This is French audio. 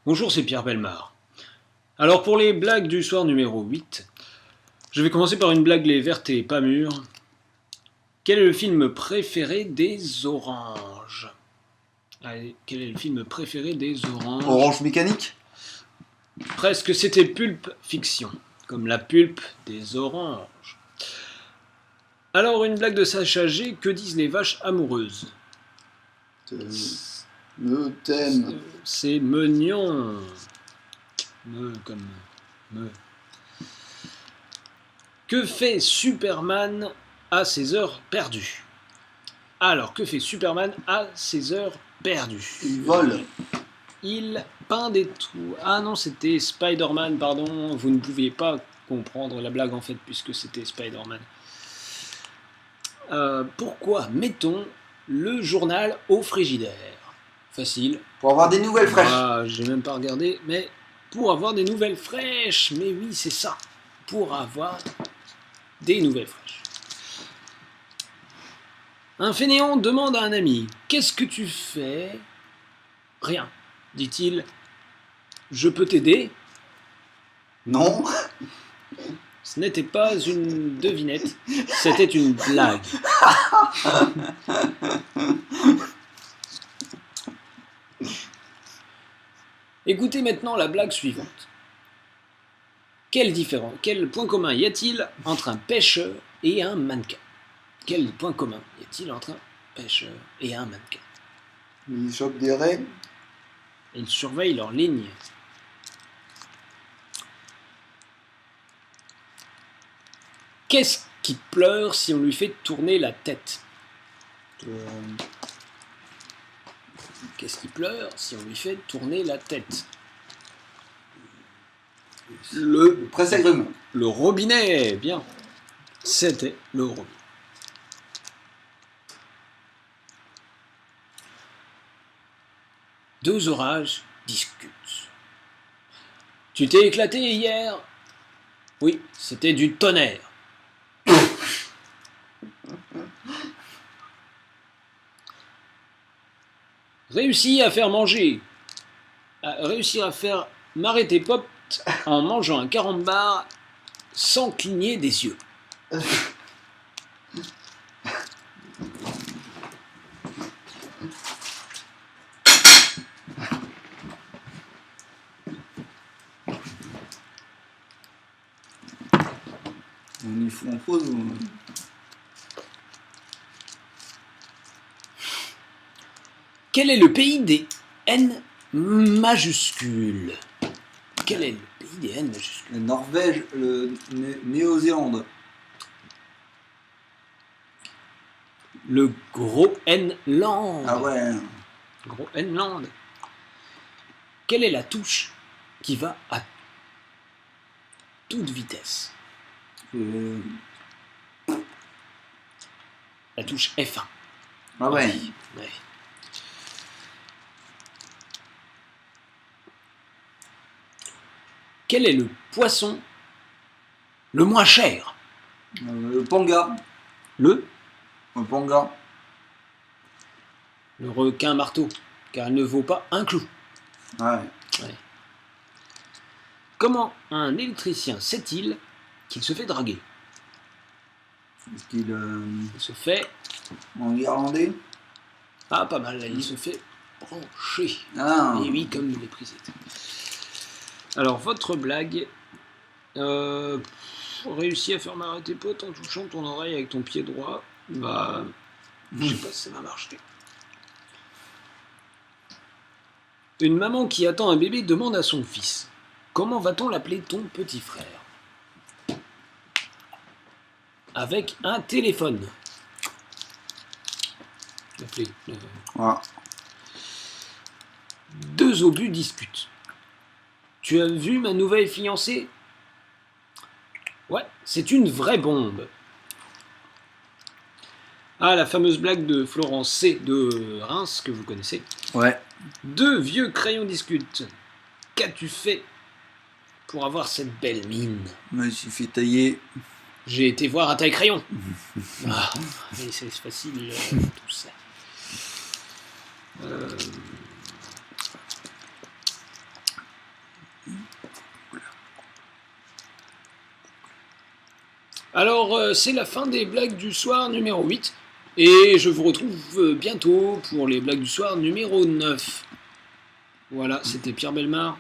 Bonjour, c'est Pierre Bellemare. Alors pour les blagues du soir numéro 8, je vais commencer par une blague les vertes et pas mûres. Quel est le film préféré des oranges? Allez, quel est le film préféré des oranges? Orange Mécanique? Presque, c'était Pulp Fiction, comme la pulpe des oranges. Alors une blague de Sacha G, que disent les vaches amoureuses? Me t'aime. C'est mignon. Me comme me. Que fait Superman à ses heures perdues? Alors, que fait Superman à ses heures perdues? Il vole. Il peint des trous. Ah non, c'était Spider-Man, pardon. Vous ne pouviez pas comprendre la blague en fait, puisque c'était Spider-Man. Pourquoi mettons le journal au frigidaire? Facile. Pour avoir des nouvelles fraîches. Ah, j'ai même pas regardé, mais pour avoir des nouvelles fraîches. Mais oui, c'est ça. Pour avoir des nouvelles fraîches. Un fainéant demande à un ami: qu'est-ce que tu fais? Rien, dit-il. Je peux t'aider? Non. Ce n'était pas une devinette, c'était une blague. Écoutez maintenant la blague suivante. Quel point commun y a-t-il entre un pêcheur et un mannequin? Quel point commun y a-t-il entre un pêcheur et un mannequin? Il chope des raies. Ils surveillent leurs lignes. Qu'est-ce qui pleure si on lui fait tourner la tête? Qu'est-ce qui pleure si on lui fait tourner la tête? Le presse-agrumes. Le robinet, bien. C'était le robinet. Deux orages discutent. Tu t'es éclaté hier? Oui, c'était du tonnerre. Réussir à faire marrer tes potes en mangeant un carambar sans cligner des yeux. On y fout en pause ou... Quel est le pays des N majuscules? Quel est le pays des N majuscules? La Norvège, le Néo-Zélande. Le Groenland. Ah ouais. Groenland. Quelle est la touche qui va à toute vitesse? La touche F1. Ah ouais. Ouais. Quel est le poisson le moins cher? Le panga. Le panga. Le requin marteau, car il ne vaut pas un clou. Ouais. Ouais. Comment un électricien sait-il qu'il se fait draguer? Est-ce qu'il Il se fait... en irlandais? Ah, pas mal, là, il se fait brancher. Ah. Et oui, comme les prisettes. Alors, votre blague... réussis à faire marrer tes potes en touchant ton oreille avec ton pied droit. Bah... Je sais pas si ça va marcher. Une maman qui attend un bébé demande à son fils: comment va-t-on l'appeler ton petit frère? Avec un téléphone. Ah. Deux obus discutent. Tu as vu ma nouvelle fiancée? Ouais, c'est une vraie bombe. Ah, la fameuse blague de Florence C. de Reims, que vous connaissez. Ouais. Deux vieux crayons discutent. Qu'as-tu fait pour avoir cette belle mine? Je me suis fait tailler. J'ai été voir un taille-crayon. Ah, mais c'est facile, tout ça. Alors, c'est la fin des blagues du soir numéro 8. Et je vous retrouve bientôt pour les blagues du soir numéro 9. Voilà, c'était Pierre Bellemare.